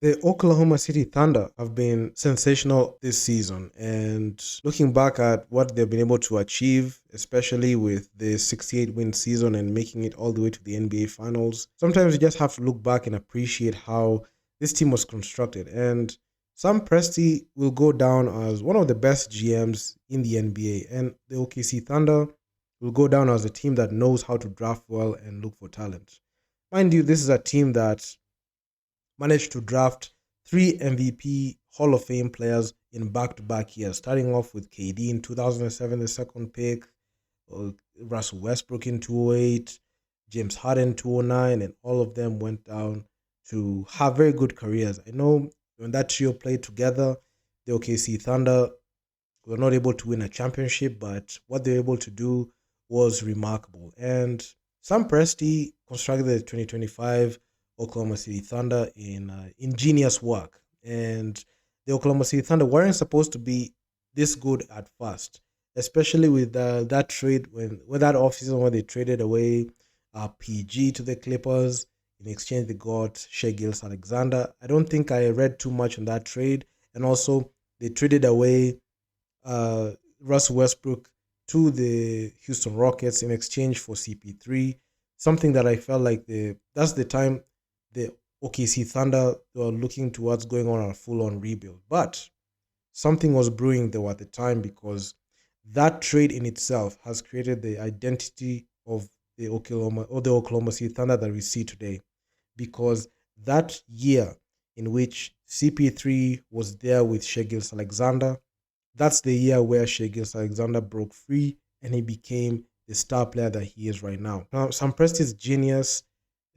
The Oklahoma City Thunder have been sensational this season, and looking back at what they've been able to achieve, especially with the 68 win season and making it all the way to the NBA Finals, sometimes you just have to look back and appreciate how this team was constructed. And Sam Presti will go down as one of the best GMs in the NBA, and the OKC Thunder will go down as a team that knows how to draft well and look for talent. Mind you, this is a team that managed to draft three MVP Hall of Fame players in back to back years, starting off with KD in 2007, the second pick, Russell Westbrook in 2008, James Harden 2009, and all of them went down to have very good careers. I know when that trio played together, the OKC Thunder were not able to win a championship, but what they were able to do was remarkable. And Sam Presti constructed the 2025 Oklahoma City Thunder in ingenious work. And the Oklahoma City Thunder weren't supposed to be this good at first, especially with that trade when that offseason when they traded away PG to the Clippers. In exchange, they got Shea Gills Alexander. I don't think I read too much on that trade. And also, they traded away uh, Russ Westbrook to the Houston Rockets in exchange for CP3. Something that I felt like that's the time the OKC Thunder were looking towards going on a full on rebuild. But something was brewing though at the time because that trade in itself has created the identity of the Oklahoma City Thunder that we see today. Because that year in which CP3 was there with Shea Alexander, that's the year where Shea Alexander broke free and he became the star player that he is right now. Now, Sam Presti's genius,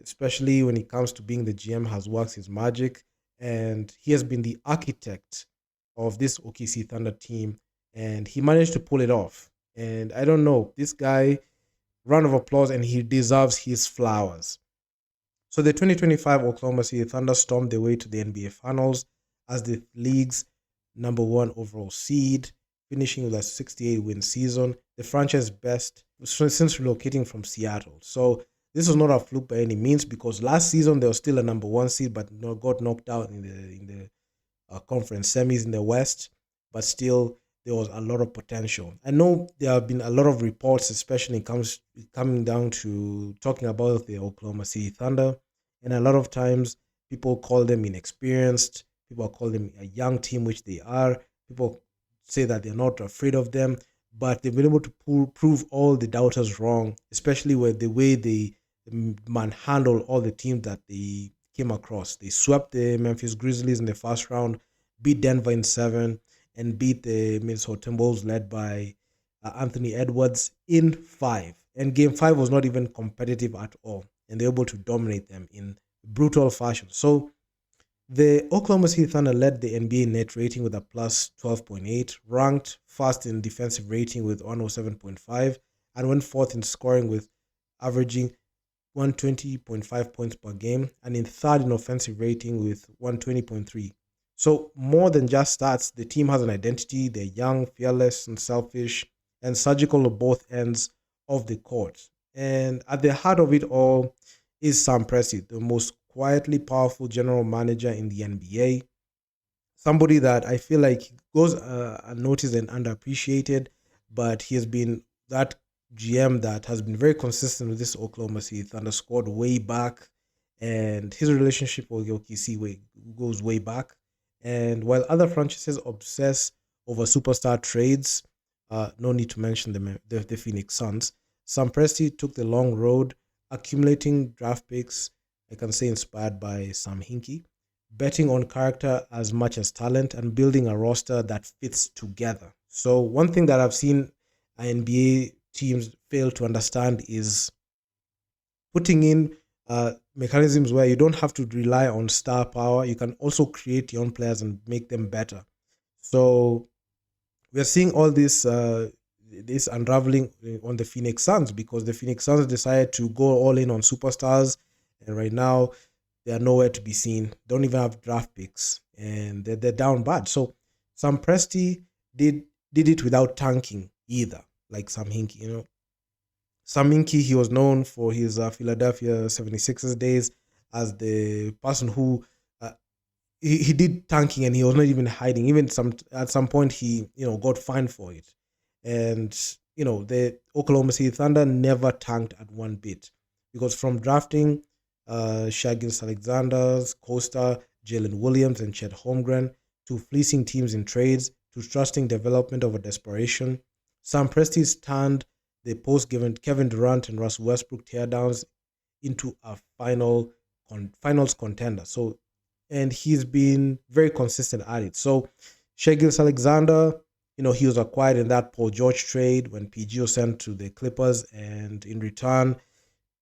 especially when it comes to being the GM, has worked his magic, and he has been the architect of this OKC Thunder team, and he managed to pull it off. And I don't know, this guy, round of applause, and he deserves his flowers. So the 2025 Oklahoma City Thunder stormed their way to the NBA Finals as the league's number one overall seed, finishing with a 68 win season, the franchise best since relocating from Seattle. So this was not a fluke by any means because last season they were still a number one seed, but got knocked out in the conference semis in the West. But still, there was a lot of potential. I know there have been a lot of reports, especially coming down to talking about the Oklahoma City Thunder, and a lot of times people call them inexperienced. People call them a young team, which they are. People say that they're not afraid of them, but they've been able to prove all the doubters wrong, especially with the way they manhandle all the teams that they came across. They swept the Memphis Grizzlies in the first round, beat Denver in seven, and beat the Minnesota Timberwolves led by Anthony Edwards in five. And game five was not even competitive at all, and they were able to dominate them in brutal fashion. So the Oklahoma City Thunder led the NBA net rating with a plus 12.8, ranked first in defensive rating with 107.5, and went fourth in scoring with averaging 120.5 points per game, and in third in offensive rating with 120.3. So, more than just stats, the team has an identity. They're young, fearless, and selfish, and surgical on both ends of the court. And at the heart of it all is Sam Presti, the most quietly powerful general manager in the NBA. Somebody that I feel like goes unnoticed and underappreciated, but he has been that GM that has been very consistent with this Oklahoma City Thunder squad way back, and his relationship with OKC goes way back. And while other franchises obsess over superstar trades, no need to mention the Phoenix Suns. Sam Presti took the long road, accumulating draft picks. I can say inspired by Sam Hinkie, betting on character as much as talent, and building a roster that fits together. So, one thing that I've seen NBA teams fail to understand is putting in mechanisms where you don't have to rely on star power. You can also create your own players and make them better. So, we're seeing all this unraveling on the Phoenix Suns because the Phoenix Suns decided to go all in on superstars, and right now they are nowhere to be seen. Don't even have draft picks, and they're down bad. So Sam Presti did it without tanking either, like Sam Hinkie. Sam Hinkie, he was known for his Philadelphia 76ers days as the person who uh, he did tanking, and he was not even hiding. Even at some point he got fined for it. And the Oklahoma City Thunder never tanked at one bit, because from drafting Shai Gilgeous-Alexander's, Costa, Jalen Williams, and Chet Holmgren, to fleecing teams in trades, to trusting development over desperation, Sam Presti turned the post Kevin Durant and Russ Westbrook teardowns into a finals contender. So, and he's been very consistent at it. So, Shai Gilgeous-Alexander, he was acquired in that Paul George trade when PG was sent to the Clippers, and in return,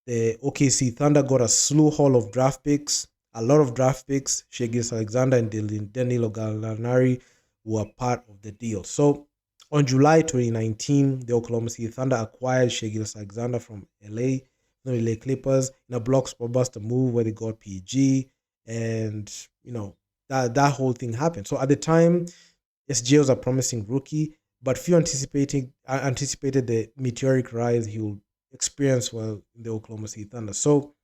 the OKC Thunder got a slew haul of draft picks, a lot of draft picks. Shai Gilgeous-Alexander and Danilo Gallinari were part of the deal. So, on July 2019, the Oklahoma City Thunder acquired Shai Gilgeous-Alexander from the LA Clippers in a blockbuster move where they got PG, and that whole thing happened. So at the time, SJ was a promising rookie, but few anticipated the meteoric rise he would experience while in the Oklahoma City Thunder. So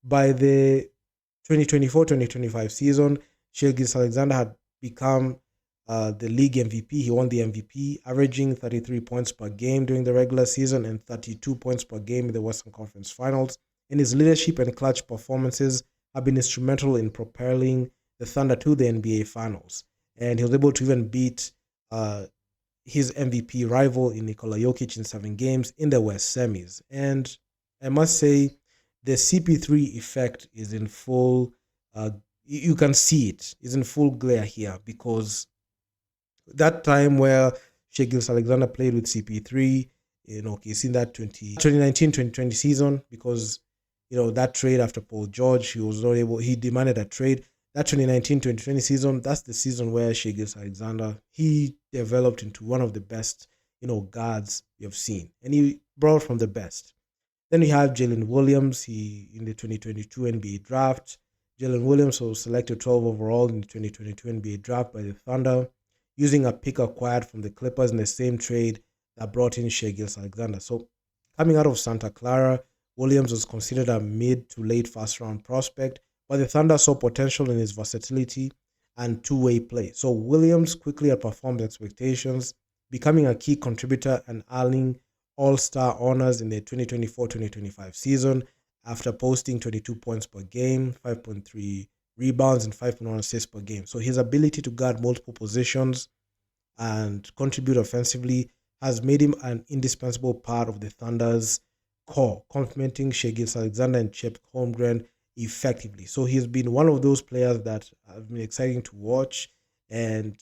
by the 2024-2025 season, Shai Gilgeous-Alexander had become the league MVP. He won the MVP, averaging 33 points per game during the regular season and 32 points per game in the Western Conference Finals. And his leadership and clutch performances have been instrumental in propelling the Thunder to the NBA Finals. And he was able to even beat his MVP rival in Nikola Jokic in 7 games in the West semis. And I must say, the CP3 effect is in full, you can see it, is in full glare here, because that time where Shai Gilgeous-Alexander played with CP3, he's in that 2019-2020 season, because, that trade after Paul George, he demanded a trade. That 2019-2020 season, that's the season where Shai Gilgeous-Alexander, he developed into one of the best, guards you've seen. And he brought from the best. Then we have Jalen Williams, in the 2022 NBA draft. Jalen Williams was selected 12 overall in the 2022 NBA draft by the Thunder, using a pick acquired from the Clippers in the same trade that brought in Shai Gilgeous-Alexander. So coming out of Santa Clara, Williams was considered a mid to late first round prospect, but the Thunder saw potential in his versatility and two-way play. So Williams quickly outperformed expectations, becoming a key contributor and earning All-Star honors in the 2024-2025 season after posting 22 points per game, 5.3 rebounds, and 5.1 assists per game. So his ability to guard multiple positions and contribute offensively has made him an indispensable part of the Thunder's core, complementing Shai Gilgeous-Alexander and Chet Holmgren effectively. So he's been one of those players that have been exciting to watch, and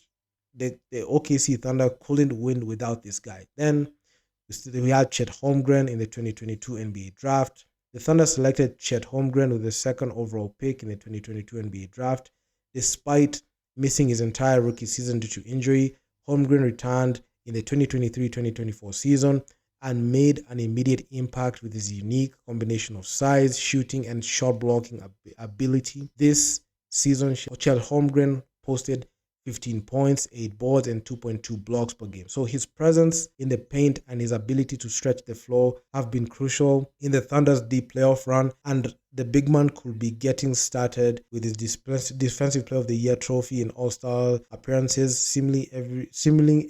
the OKC Thunder couldn't win without this guy. Then we had Chet Holmgren in the 2022 NBA draft. The Thunder selected Chet Holmgren with the second overall pick in the 2022 NBA draft. Despite missing his entire rookie season due to injury, Holmgren returned in the 2023-2024 season and made an immediate impact with his unique combination of size, shooting, and shot blocking ability. This season, Chet Holmgren posted 15 points, 8 boards, and 2.2 blocks per game. So his presence in the paint and his ability to stretch the floor have been crucial in the Thunder's deep playoff run, and the big man could be getting started with his Defensive Player of the Year trophy and All-Star appearances seemingly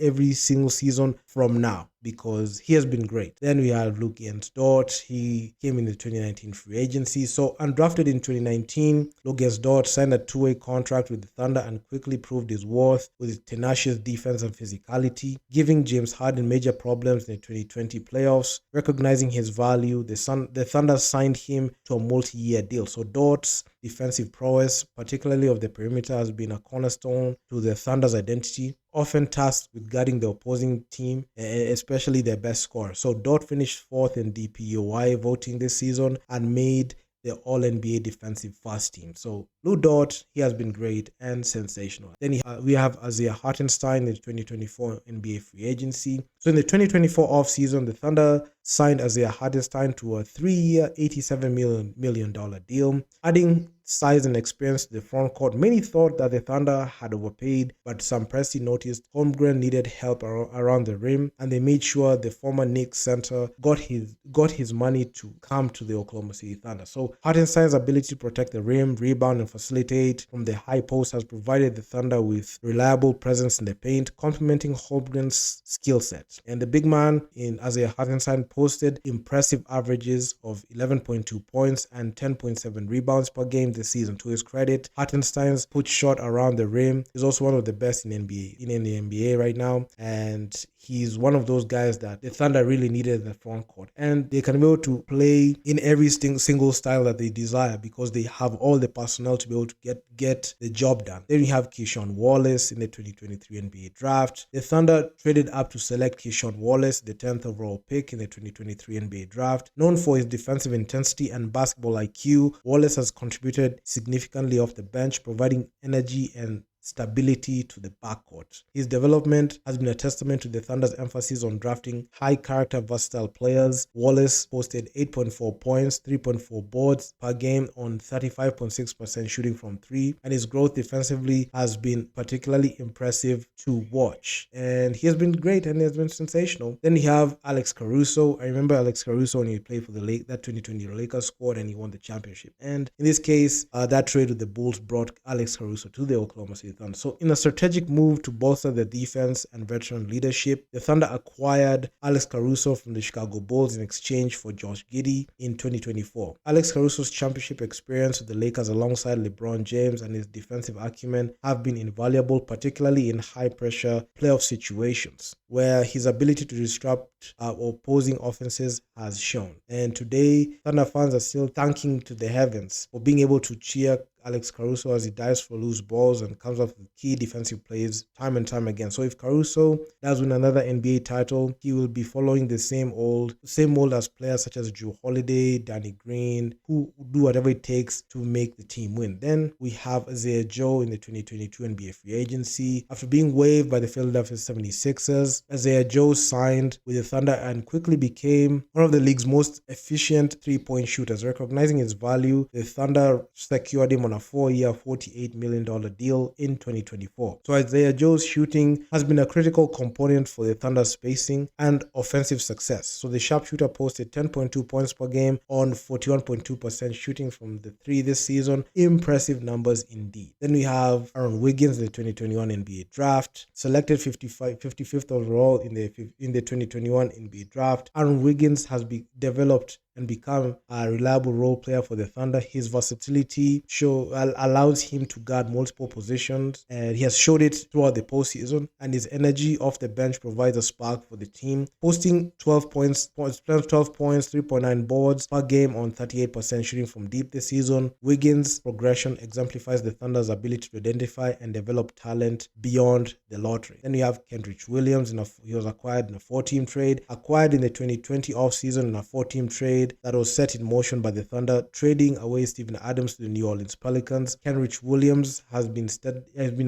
every single season from now, because he has been great. Then we have Luke Dort. He came in the 2019 free agency. So undrafted in 2019, Luke Dort signed a 2-way contract with the Thunder and quickly proved his worth with his tenacious defense and physicality, giving James Harden major problems in the 2020 playoffs. Recognizing his value, the Thunder signed him to a multi-year deal. So Dort's defensive prowess, particularly of the perimeter, has been a cornerstone to the Thunder's identity, often tasked with guarding the opposing team, especially their best scorer. So Dort finished 4th in DPOY voting this season and made the All-NBA defensive first team. So Lou Dort, he has been great and sensational. Then we have Isaiah Hartenstein in the 2024 NBA free agency. So in the 2024 offseason, the Thunder signed Isaiah Hartenstein to a 3-year, $87 million deal, adding size and experience to the front court. Many thought that the Thunder had overpaid, but Sam Presti noticed Holmgren needed help around the rim, and they made sure the former Knicks center got his money to come to the Oklahoma City Thunder. So Hartenstein's ability to protect the rim, rebound, and facilitate from the high post has provided the Thunder with reliable presence in the paint, complementing Holmgren's skill set. And the big man in Isaiah Hartenstein posted impressive averages of 11.2 points and 10.7 rebounds per game this season. To his credit, Hartenstein's put shot around the rim is also one of the best in the NBA right now, and he's one of those guys that the Thunder really needed in the front court, and they can be able to play in every single style that they desire because they have all the personnel to be able to get the job done. Then you have Keyshawn Wallace in the 2023 NBA draft. The Thunder traded up to select Keyshawn Wallace, the 10th overall pick in the 2023 NBA draft. Known for his defensive intensity and basketball IQ, Wallace has contributed significantly off the bench, providing energy and stability to the backcourt. His development has been a testament to the Thunder's emphasis on drafting high-character, versatile players. Wallace posted 8.4 points, 3.4 boards per game on 35.6% shooting from three, and his growth defensively has been particularly impressive to watch. And he has been great and he has been sensational. Then you have Alex Caruso. I remember Alex Caruso when he played for that 2020 Lakers squad and he won the championship. And in this case, that trade with the Bulls brought Alex Caruso to the Oklahoma City Thunder. So in a strategic move to bolster the defense and veteran leadership, the Thunder acquired Alex Caruso from the Chicago Bulls in exchange for Josh Giddey in 2024. Alex Caruso's championship experience with the Lakers alongside LeBron James and his defensive acumen have been invaluable, particularly in high-pressure playoff situations, where his ability to disrupt opposing offenses has shown. And today, Thunder fans are still thanking to the heavens for being able to cheer Alex Caruso as he dives for loose balls and comes up with key defensive plays time and time again. So if Caruso does win another NBA title, he will be following the same mold as players such as Jrue Holiday, Danny Green, who do whatever it takes to make the team win. Then we have Isaiah Joe in the 2022 NBA free agency. After being waived by the Philadelphia 76ers, Isaiah Joe signed with the Thunder and quickly became one of the league's most efficient three-point shooters. Recognizing his value, the Thunder secured him on a 4-year, $48 million deal in 2024. So Isaiah Joe's shooting has been a critical component for the Thunder's spacing and offensive success. So the sharpshooter posted 10.2 points per game on 41.2% shooting from the three this season. Impressive numbers indeed. Then we have Aaron Wiggins in the 2021 NBA draft, selected 55th overall in the 2021 NBA draft. Aaron Wiggins has developed and become a reliable role player for the Thunder. His versatility allows him to guard multiple positions, and he has showed it throughout the postseason, and his energy off the bench provides a spark for the team, posting 12 points, 3.9 boards per game on 38% shooting from deep this season. Wiggins' progression exemplifies the Thunder's ability to identify and develop talent beyond the lottery. Then we have Kendrick Williams. He was acquired in a 4-team trade, acquired in the 2020 offseason in a 4-team trade that was set in motion by the Thunder, trading away Steven Adams to the New Orleans Pelicans. Kendrick Williams has been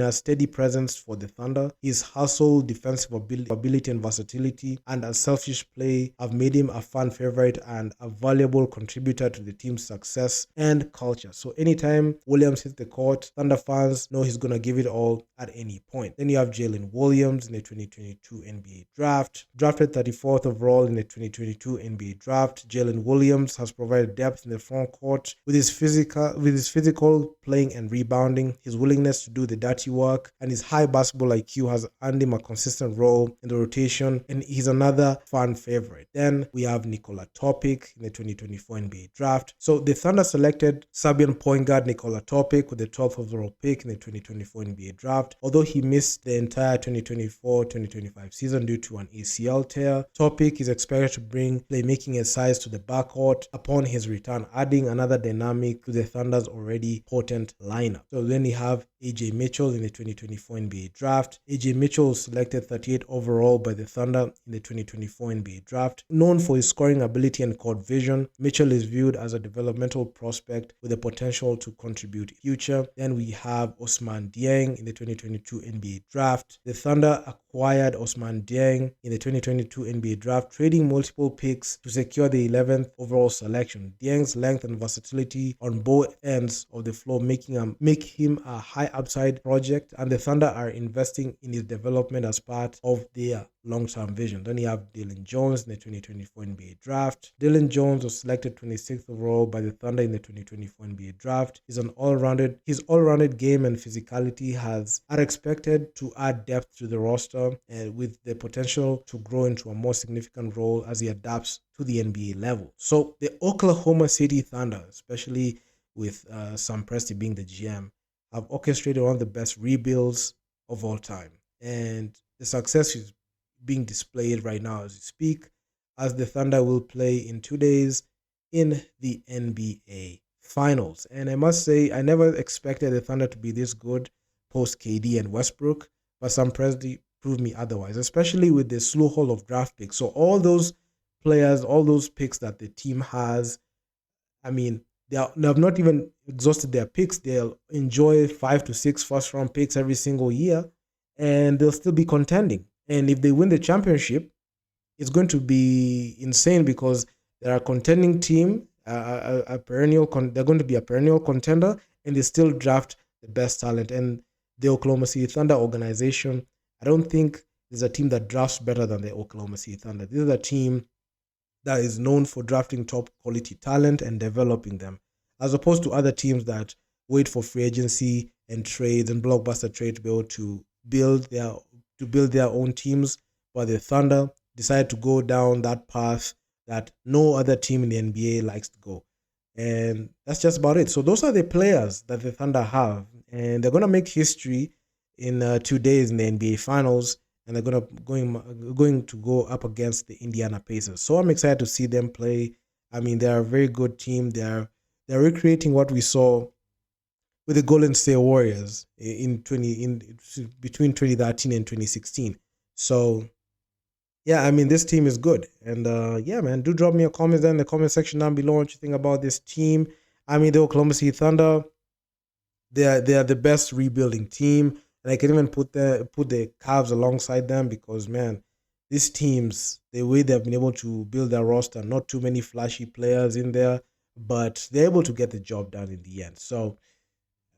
a steady presence for the Thunder. His hustle, defensive ability and versatility, and unselfish play have made him a fan favorite and a valuable contributor to the team's success and culture. So anytime Williams hits the court, Thunder fans know he's going to give it all at any point. Then you have Jalen Williams in the 2022 NBA draft. Drafted 34th overall in the 2022 NBA draft, Jalen Williams has provided depth in the front court with his physical playing and rebounding, his willingness to do the dirty work, and his high basketball IQ has earned him a consistent role in the rotation, and he's another fan favorite. Then we have Nikola Topic in the 2024 NBA draft. So the Thunder selected Serbian point guard Nikola Topic with the 12th overall pick in the 2024 NBA draft. Although he missed the entire 2024-2025 season due to an ACL tear, Topic is expected to bring playmaking and size to the backcourt upon his return, adding another dynamic to the Thunder's already potent lineup. So then we have AJ Mitchell in the 2024 NBA draft. AJ Mitchell was selected 38th overall by the Thunder in the 2024 NBA draft. Known for his scoring ability and court vision, Mitchell is viewed as a developmental prospect with the potential to contribute in the future. Then we have Ousmane Dieng in the 2022 NBA draft. The Thunder acquired Osman Dieng in the 2022 NBA draft, trading multiple picks to secure the 11th overall selection. Dieng's length and versatility on both ends of the floor make him a high upside project, and the Thunder are investing in his development as part of their long-term vision. Then you have Dillon Jones in the 2024 NBA draft. Dillon Jones was selected 26th overall by the Thunder in the 2024 NBA draft. His all-rounded game and physicality are expected to add depth to the roster, with the potential to grow into a more significant role as he adapts to the NBA level. So the Oklahoma City Thunder, especially with Sam Presti being the GM, have orchestrated one of the best rebuilds of all time. And the success is being displayed right now as we speak, as the Thunder will play in 2 days in the NBA Finals. And I must say, I never expected the Thunder to be this good post KD and Westbrook, but Sam Presti proved me otherwise, especially with the slew haul of draft picks. So all those players, all those picks that the team has, I mean, they have not even exhausted their picks. They'll enjoy 5 to 6 first round picks every single year, and they'll still be contending. And if they win the championship, it's going to be insane because they're a contending team, they're going to be a perennial contender, and they still draft the best talent. And the Oklahoma City Thunder organization, I don't think there's a team that drafts better than the Oklahoma City Thunder. This is a team that is known for drafting top quality talent and developing them, as opposed to other teams that wait for free agency and trades and blockbuster trade to be able to build their own teams. But the Thunder decided to go down that path that no other team in the NBA likes to go. And that's just about it. So those are the players that the Thunder have, and they're going to make history in 2 days in the NBA Finals, and they're going to go up against the Indiana Pacers. So I'm excited to see them play. I mean, they're a very good team. They're recreating what we saw with the Golden State Warriors between 2013 and 2016. So yeah, I mean, this team is good. And yeah, man, do drop me your comments down in the comment section down below what you think about this team. I mean, the Oklahoma City Thunder, they are the best rebuilding team. And I can even put the Cavs alongside them because, man, these teams, the way they've been able to build their roster, not too many flashy players in there, but they're able to get the job done in the end. So,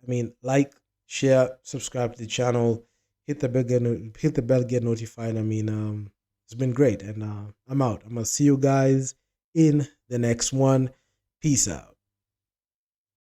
I mean, like, share, subscribe to the channel, hit the bell, get notified. I mean, it's been great, and I'm out. I'm gonna see you guys in the next one. Peace out.